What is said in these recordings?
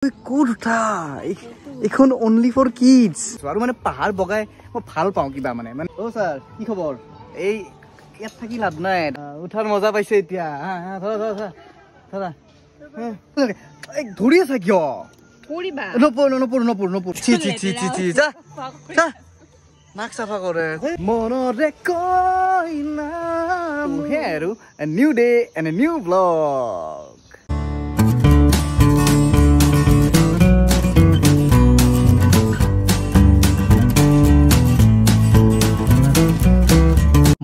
ক'ত উঠা এইখন অনলি ফৰ কিডছ আৰু মানে পাহাৰ বগাই মই ভাল পাওঁ কিবা মানে অ ছাৰ কি খবৰ এই ইয়াত থাকি লাভ নাই উঠাৰ মজা পাইছে এতিয়া ধৰি আছা কিয় নাক চাফা কৰে মনৰে কই নাম আৰু new day and a new blog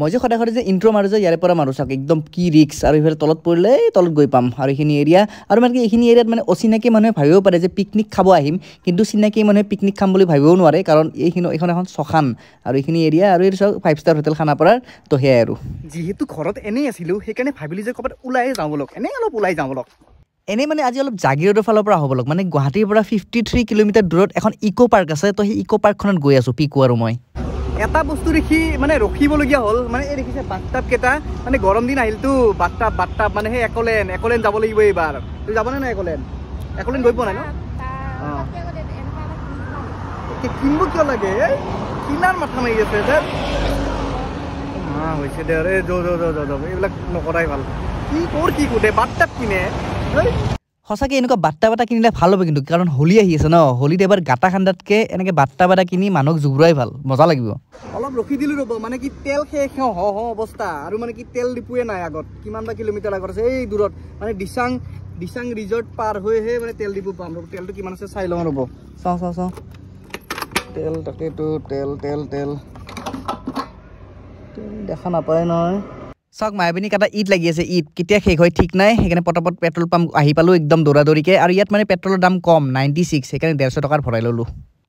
মই যে সদায় যে ইন্ট্ৰ মাৰো যে ইয়াৰে পৰা মাৰো চাওক একদম কি ৰিক্স আৰু ইফালে তলত পৰিলে তলত গৈ পাম আৰু এইখিনি এৰিয়া আৰু মানে এইখিনি এৰিয়াত মানে অচিনাকি মানুহে ভাবিব পাৰে যে পিকনিক খাব আহিম কিন্তু চিনাকি মানুহে পিকনিক খাম বুলি ভাবিবও নোৱাৰে কাৰণ এইখিনি এখন চখান আৰু এইখিনি এৰিয়া আৰু এইটো চাওক 5 ষ্টাৰ হোটেল খানাপাৰাৰ তো সেয়াই আৰু যিহেতু ঘৰত এনেই আছিলো সেইকাৰণে ভাবিলো যে ক'ৰবাত ওলাই যাওঁ বলক এনেই অলপ ওলাই যাওঁ বলক এনেই মানে আজি অলপ জাগিৰোডৰ ফালৰ পৰা হ'ব লওক মানে গুৱাহাটীৰ পৰা 53 কিলোমিটাৰ দূৰত এখন ইকো পাৰ্ক আছে তো সেই ইকো পাৰ্কখনত গৈ আছো পিকু আৰু মই এটা বস্তু দেখি মানে ৰখিবলগীয়া হ'ল মানে এই দেখিছে বাথটাব কেইটা মানে গৰম দিন আহিলতো বাথটাব মানে সেই একলেন যাব লাগিব এইবাৰ তুই যাবনে নাই একলেন গৈ পোৱা নাই ন কিনিব কিয় লাগে কিনাৰ মাথা মাৰি আছে হৈছে দে এইবিলাক নকৰাই ভাল কি কোটে বাথটাব কিনে সঁচাকৈ এনেকুৱা বাট্টা বাটা কিনিলে ভাল হ'ব কিন্তু কাৰণ হোলী আহি আছে ন হোলীত এবাৰ গাটা খান্দাতকৈ এনেকৈ বাট্টা বাটা কিনি মানুহক জুবুৰাই ভাল মজা লাগিব অলপ ৰখি দিলোঁ ৰ'ব মানে কি তেল শেষ অৱস্থা আৰু মানে কি তেল ডিপুৱে নাই আগত কিমান বা কিলোমিটাৰ আগত আছে এই দূৰত মানে দিচাং ৰিজৰ্ট পাৰ হৈহে মানে তেল ডিপু পাম ৰ'ব তেলটো কিমান আছে চাই লওঁ ৰ'ব চাওঁ তেল তাকেতো তেল দেখা নাপায় নহয় চাওক মায়াবিনী কাটা ঈদ লাগি আছে ঈদ কেতিয়া শেষ হয় ঠিক নাই সেইকাৰণে পটাপট পেট্ৰল পাম্প আহি পালোঁ একদম দৌৰাদৌৰিকৈ আৰু ইয়াত মানে পেট্ৰলৰ দাম কম 96 সেইকাৰণে 150 টকাৰ ভৰাই ল'লোঁ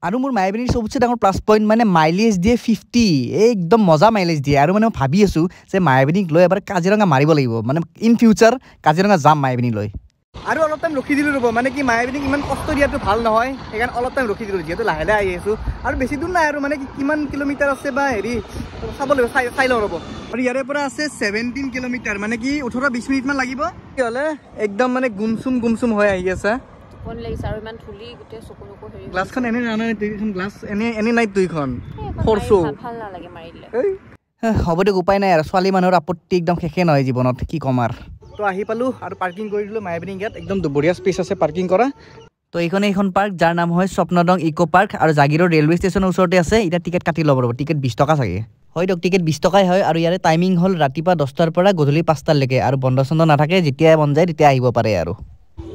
আৰু মোৰ মায়াবিনীৰ চবতছে ডাঙৰ প্লাছ পইণ্ট মানে মাইলেজ দিয়ে 50 একদম মজা মাইলেজ দিয়ে আৰু মানে মই ভাবি আছোঁ যে মায়াবিনীক লৈ এবাৰ কাজিৰঙা মাৰিব লাগিব মানে ইন ফিউচাৰ কাজিৰঙা যাম মায়াবিনী লৈ আৰু অলপ টাইম ৰখি দিলোঁ ৰ'ব মানে কি মায়াবিনীক ইমান কষ্ট দিয়াটো ভাল নহয় সেইকাৰণে অলপ টাইম ৰখি দিলোঁ যিহেতু লাহে আহি আছোঁ আৰু বেছি দূৰ নাই আৰু মানে কিমান কিলোমিটাৰ আছে বা হেৰি চাব লাগিব চাই লওঁ ৰ'ব আৰু ইয়াৰে পৰা আছে 17 কিলোমিটাৰ মানে কি 18-20 মিনিটমান লাগিব কি হ'লে একদম মানে গুমচুম হৈ আহি আছে গ্লাছখন এনে জানা নাই তুইখন গ্লাছ এনে নাই তুইখন খৰচো হ'ব দিয়ক উপায় নাই আৰু ছোৱালী মানুহৰ আপত্তি একদম শেষে নহয় জীৱনত কি ক'ম আৰু তো আহি পালোঁ আৰু পাৰ্কিং কৰি দিলোঁ মায়াবিনী ইয়াত একদম বঢ়িয়া স্পেচ আছে পাৰ্কিং কৰা তো এইখন পাৰ্ক যাৰ নাম হয় স্বপ্নদং ইকো পাৰ্ক আৰু জাগিৰোড ৰেলৱে ষ্টেচনৰ ওচৰতে আছে এতিয়া টিকেট কাটি ল'ব ৰ'ব টিকেট 20 টকা চাগে হয় দিয়ক টিকেট 20 টকাই হয় আৰু ইয়াৰে টাইমিং হ'ল ৰাতিপুৱা 10টাৰ পৰা গধূলি 5টালৈকে আৰু বন্ধ চন্ধ নাথাকে যেতিয়াই মন যায় তেতিয়া আহিব পাৰে আৰু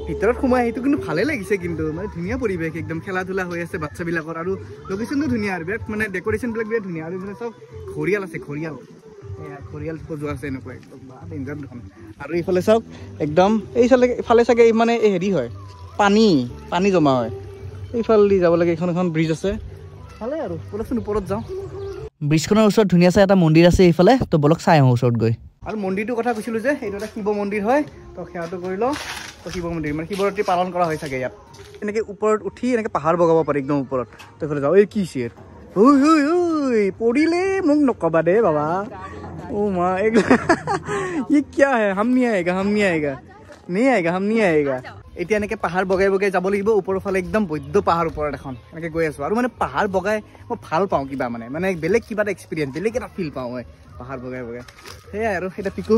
ভিতৰত সোমাই সেইটো কিন্তু ভালে লাগিছে কিন্তু মানে ধুনীয়া পৰিৱেশ একদম খেলা ধূলা হৈ আছে বাচ্চাবিলাকৰ আৰু লোকেশ্যনটো ধুনীয়া আৰু বিৰাট মানে ডেক'ৰেশ্যনবিলাক বিৰাট ধুনীয়া আৰু মানে চব ঘৰিয়াল আছে ঘৰিয়াল সজোৱা আছে এনেকুৱা একদম ডেঞ্জাৰ দেখোন আৰু এইফালে চাওক একদম এইফালে চাগে মানে এই হেৰি হয় পানী জমা হয় এইফালেদি যাব লাগে এখন ব্ৰিজ আছে ভালে আৰু বলকচোন ওপৰত যাওঁ ব্ৰিজখনৰ ওচৰত ধুনীয়া চাই এটা মন্দিৰ আছে এইফালে তো বলক চাই আহোঁ ওচৰত গৈ আৰু মন্দিৰটোৰ কথা কৈছিলোঁ যে এইটো এটা শিৱ মন্দিৰ হয় তো সেৱাটো কৰি লওঁ তো শিৱ মন্দিৰ মানে শিৱৰাত্ৰি পালন কৰা হয় চাগে ইয়াত এনেকৈ ওপৰত উঠি এনেকৈ পাহাৰ বগাব পাৰি একদম ওপৰত তো এইফালে যাওঁ এই কি চিৰ ঐ পৰিলে মোক নকবা দে বাবা ओ माँ ये क्या है हम नहीं आएगा हम नहीं आएगा এতিয়া এনেকৈ পাহাৰ বগাই যাব লাগিব ওপৰৰ ফালে একদম বৈদ্য পাহাৰ ওপৰত এখন এনেকৈ গৈ আছোঁ আৰু মানে পাহাৰ বগাই মই ভাল পাওঁ কিবা মানে বেলেগ কিবা এটা এক্সপিৰিয়েঞ্চ বেলেগ এটা ফিল পাওঁ মই পাহাৰ বগাই সেয়াই আৰু এতিয়া পিকু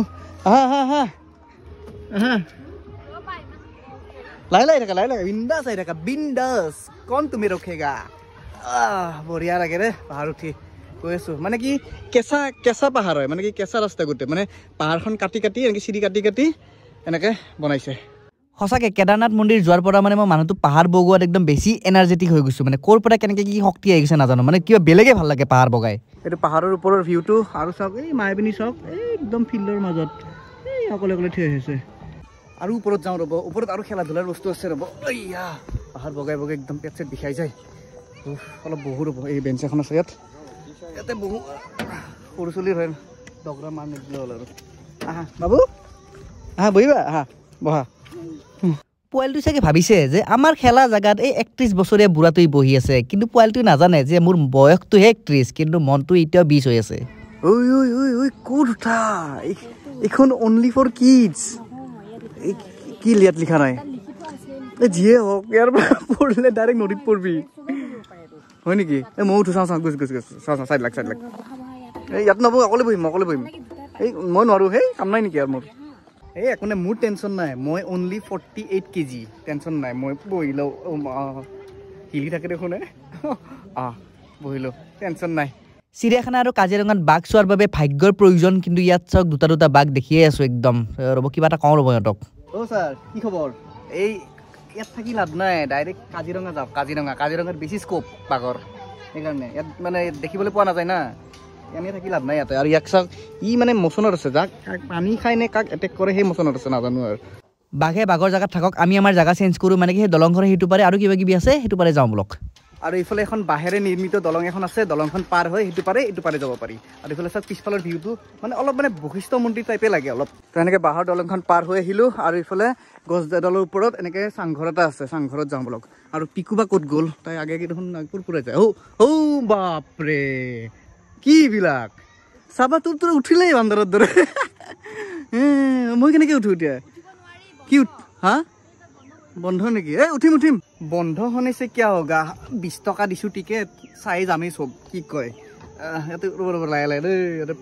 লাই থাকা বিন্দাস কণ তুমি ৰখেগা বঢ়িয়া লাগে ৰে পাহাৰ উঠি গৈ আছোঁ মানে কি কেঁচা পাহাৰ হয় মানে কি কেঁচা ৰাস্তা গোটেই মানে পাহাৰখন কাটি এনেকৈ চিৰি কাটি এনেকৈ বনাইছে সঁচাকৈ কেদাৰনাথ মন্দিৰ যোৱাৰ পৰা মানে মই মানুহটো পাহাৰ বগোৱাত একদম বেছি এনাৰ্জেটিক হৈ গৈছোঁ মানে ক'ৰ পৰা কেনেকৈ কি শক্তি আহিছে নাজানো মানে কিবা বেলেগেই ভাল লাগে পাহাৰ বগাই এইটো পাহাৰৰ ওপৰৰ ভিউটো আৰু চাওক এই মায়াবিনী চাওক এই একদম ফিল্ডৰ মাজত এই অকলে থিয় হৈছে আৰু ওপৰত যাওঁ ৰ'ব ওপৰত আৰু খেলা ধূলাৰ বস্তু আছে ৰ'ব এইয়া পাহাৰ বগাই একদম পেট চেট বিষাই যায় অলপ বহু ৰ'ব এই বেঞ্চ এখন আছে ইয়াতে বহু সৰু চলিৰ হয় দগৰা মাৰ নিদিলে হ'ল আৰু বাবু বহিবা বহা পোৱালিটো চাগে ভাবিছে যে আমাৰ খেলা জেগাত এই 31 বছৰীয়া বুঢ়াটোৱে বহি আছে কিন্তু পোৱালিটোৱে নাজানে যে মোৰ বয়সটোহে 31 কিন্তু মনটো এতিয়াও 20 হৈ আছে ঐ ক'ত উঠা এইখন অনলি ফৰ কিডছ কি ইয়াত লিখা নাই যিয়ে হওক ইয়াৰ পৰা পৰিলে ডাইৰেক্ট নদীত পৰিবি হয় নেকি মই উঠো চাওঁ গুচ চাওঁ চাইড লাগ এই ইয়াত নবহ অকলে বহিম এই মই নোৱাৰোঁ সেই কাম নাই নেকি আৰু মোৰ এই একো নাই মোৰ টেনশ্যন নাই মই অনলি 48 kg টেনশ্যন নাই মই বহি লওঁ হিলি থাকে দেখোন বহিলোঁ টেনশ্যন নাই চিৰিয়াখানা আৰু কাজিৰঙাত বাঘ চোৱাৰ বাবে ভাগ্যৰ প্ৰয়োজন কিন্তু ইয়াত চাওক দুটা বাঘ দেখিয়ে আছোঁ একদম ৰ'ব কিবা এটা কওঁ ৰ'ব সিহঁতক ছাৰ কি খবৰ এই ইয়াত থাকি লাভ নাই ডাইৰেক্ট কাজিৰঙা যাওক কাজিৰঙাত বেছি স্কোপ বাঘৰ সেইকাৰণে ইয়াত মানে দেখিবলৈ পোৱা নাযায় না এনেই থাকি লাভ নাই ইয়াতে আৰু ইয়াক চাওক ই মানে মচনত আছে যাক পানী খাই নে কাক এটেক কৰে সেই মচনত আছে নাজানো আৰু বাঘে বাঘৰ জেগাত থাকক আমি আমাৰ জেগা চেঞ্জ কৰোঁ মানে কি সেই দলংখনে সেইটো পাৰে আৰু কিবা কিবি আছে সেইটো পাৰে যাওঁ বলক আৰু এইফালে এখন বাঁহেৰে নিৰ্মিত দলং এখন আছে দলংখন পাৰ হৈ সেইটো পাৰে যাব পাৰি আৰু এইফালে চাওক পিছফালৰ ভিউটো মানে অলপ মানে বশিষ্ঠ মন্দিৰ টাইপে লাগে অলপ তো এনেকৈ বাঁহৰ দলংখন পাৰ হৈ আহিলোঁ আৰু এইফালে গছডালৰ ওপৰত এনেকৈ চাংঘৰ এটা আছে চাংঘৰত যাওঁ বলক আৰু পিকু বা ক'ত গ'ল তাই আগে দেখোন পুৰাই যায় বাপৰে কি বিলাক চাবা তোৰ উঠিলেই বান্দৰৰ দৰে মই কেনেকৈ উঠো এতিয়া কি হা বন্ধ নেকি উঠিম বন্ধ শুনিছে কিয় হোগা 20 টকা দিছোঁ টিকেট চাই যামেই চব কি কয় ইয়াতে লাহে দেই ইয়াতে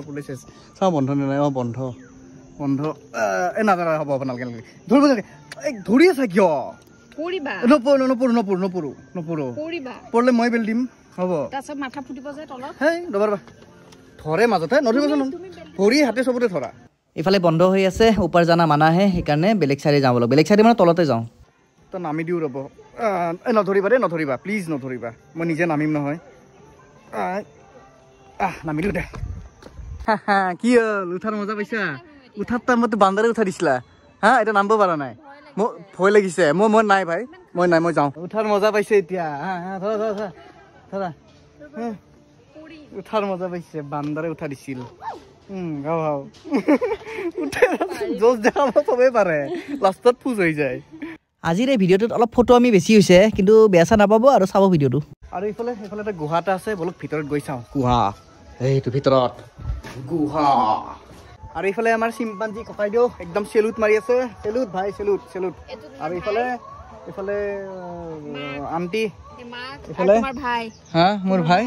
পুলিচে চাওঁ বন্ধ নে নাই বন্ধ নাজানা হ'ব আপোনালোকে ধৰিব ধৰি আছে কিয় নপৰো পঢ়লে মই বেল দিম হ'ব ধৰে মাজতে নধৰিবচোন ভৰি হাতে চবতে ধৰা এইফালে বন্ধ হৈ আছে ওপৰ জানা মানাহে সেইকাৰণে বেলেগ চাইডে যাওঁ বলক বেলেগ চাইডে মানে তলতে যাওঁ তো নামি দিওঁ ৰ'ব নধৰিবা প্লিজ নধৰিবা মই নিজে নামিম নহয় নামি দিওঁ দে কি হ'ল উঠাৰ মজা পাইছা উঠাৰ টাইমতো বান্দাৰে উঠাই দিছিলা এতিয়া নামিব পৰা নাই মোৰ ভয় লাগিছে মই নাই ভাই মই যাওঁ উঠাৰ মজা পাইছে এতিয়া ধৰা উঠাৰ মজা পাইছে বান্দাৰে উঠা দিছিল আজিৰ এই ভিডিঅ'টোত অলপ ফটো আমি বেছি হৈছে কিন্তু বেয়া চা নাপাব আৰু চাব ভিডিঅ'টো আৰু এইফালে এটা গুহা এটা আছে বলক ভিতৰত গৈ চাওঁ গুহা এইটো ভিতৰত গুহা আৰু এইফালে আমাৰ চিম্পাঞ্জী ককাইদেউ একদম চেলুট মাৰি আছে চেলুট ভাই চেলুট আৰু এইফালে আন্টি এইফালে মোৰ ভাই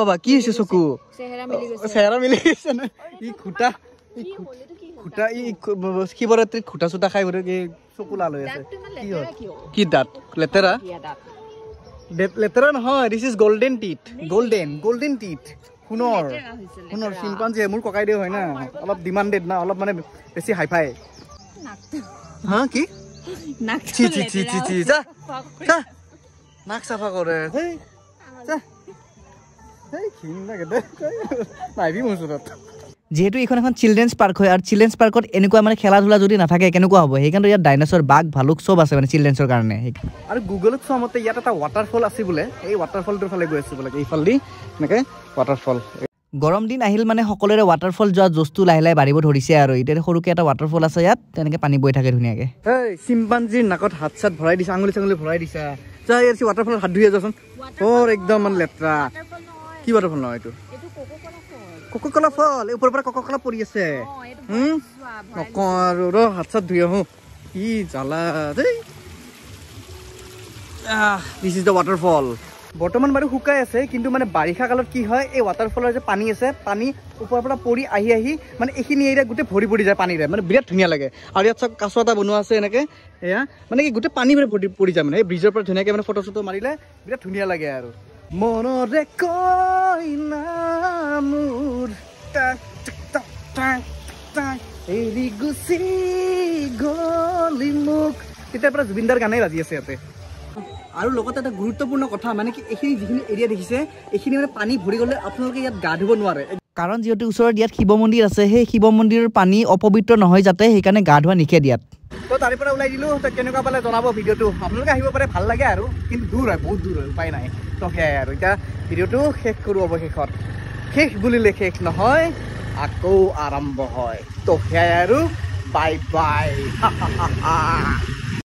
বাবা কি হৈছে চকু চেহেৰা মিলি গৈছে নে ই খুটা শিৱৰাত্ৰিত খুটা চুটা খাই চকু লাল হৈ আছে কি দাঁত লেতেৰা নহয় দিছ ইজ গল্ডেন টিথ সোণৰ চিম্পাঞ্জী মোৰ ককাইদেউ হয় না অলপ ডিমাণ্ডেড না অলপ মানে বেছি হাইফাই কি নাক চাফা কৰে যিহেতু এইখন এখন চিলড্ৰেন্স পাৰ্ক হয় আৰু চিলড্ৰেন্স পাৰ্কত এনেকুৱা মানে খেলা ধূলা যদি নাথাকে কেনেকুৱা হ'ব সেইকাৰণে ইয়াত ডাইনাছৰ বাঘ ভালুক চব আছে মানে চিলড্ৰেন্সৰ কাৰণে আৰু গুগলত চোৱা মতে ইয়াত এটা ৱাটাৰফল আছে বোলে এই ৱাটাৰফলটোৰ ফালে গৈ আছো বোলে এইফালেদি এনেকৈ ৱাটাৰফল গৰম দিন আহিল মানে সকলোৰে ৱাটাৰফল যোৱা জোচটো লাহে লাহে বাঢ়িব ধৰিছে আৰু এতিয়া সৰুকৈ এটা ৱাটাৰফল আছে ইয়াত তেনেকৈ পানী বৈ থাকে ধুনীয়াকৈ চিম্পাঞ্জীৰ নাকত হাত চাত ভৰাই দিছে আঙুলি চাঙুলি ভৰাই দিছা ৱাটাৰফলত হাত ধুই যাচোন একদম মানে লেতেৰা কি ৱাটাৰফল নহয় এইটো কোকোকলা ফল ওপৰৰ পৰা কোকোকলা পৰি আছে নকওঁ আৰু হাত চাত ধুই আহোঁ কি জ্বালা দেই দিছ ইজ দ্য ৱাটাৰফল বৰ্তমান বাৰু শুকাই আছে কিন্তু মানে বাৰিষা কালত কি হয় এই ৱাটাৰফলৰ যে পানী আছে পানী ওপৰৰ পৰা পৰি আহি মানে এইখিনি এৰিয়া গোটেই ভৰি যায় পানীৰে মানে বিৰাট ধুনীয়া লাগে আৰু ইয়াত চব কাছ এটা বনোৱা আছে এনেকৈ এয়া মানে কি গোটেই পানী পৰি যায় মানে এই ব্ৰিজৰ পৰা ধুনীয়াকৈ মানে ফটো চটো মাৰিলে বিৰাট ধুনীয়া লাগে আৰু মনৰে কইনা মোৰ এৰি গুচি গলি মোক তেতিয়াৰ পৰা জুবিনদাৰ গানেই বাজি আছে ইয়াতে আৰু লগতে এটা গুৰুত্বপূৰ্ণ কথা মানে কি এইখিনি যিখিনি এৰিয়া দেখিছে এইখিনি মানে পানী ভৰি গ'লে আপোনালোকে ইয়াত গা ধুব নোৱাৰে কাৰণ যিহেতু ওচৰত ইয়াত শিৱ মন্দিৰ আছে সেই শিৱ মন্দিৰৰ পানী অপবিত্ৰ নহয় যাতে সেইকাৰণে গা ধোৱা নিষেধ ইয়াত তো তাৰে পৰা ওলাই দিলোঁ তো কেনেকুৱা পালে জনাব ভিডিঅ'টো আপোনালোকে আহিব পাৰে ভাল লাগে আৰু কিন্তু দূৰ হয় বহুত দূৰ হয় উপায় নাই তো সেয়াই আৰু এতিয়া ভিডিঅ'টো শেষ কৰোঁ অৱশেষত শেষ বুলিলে শেষ নহয় আকৌ আৰম্ভ হয় তো সেয়াই আৰু বাই বাই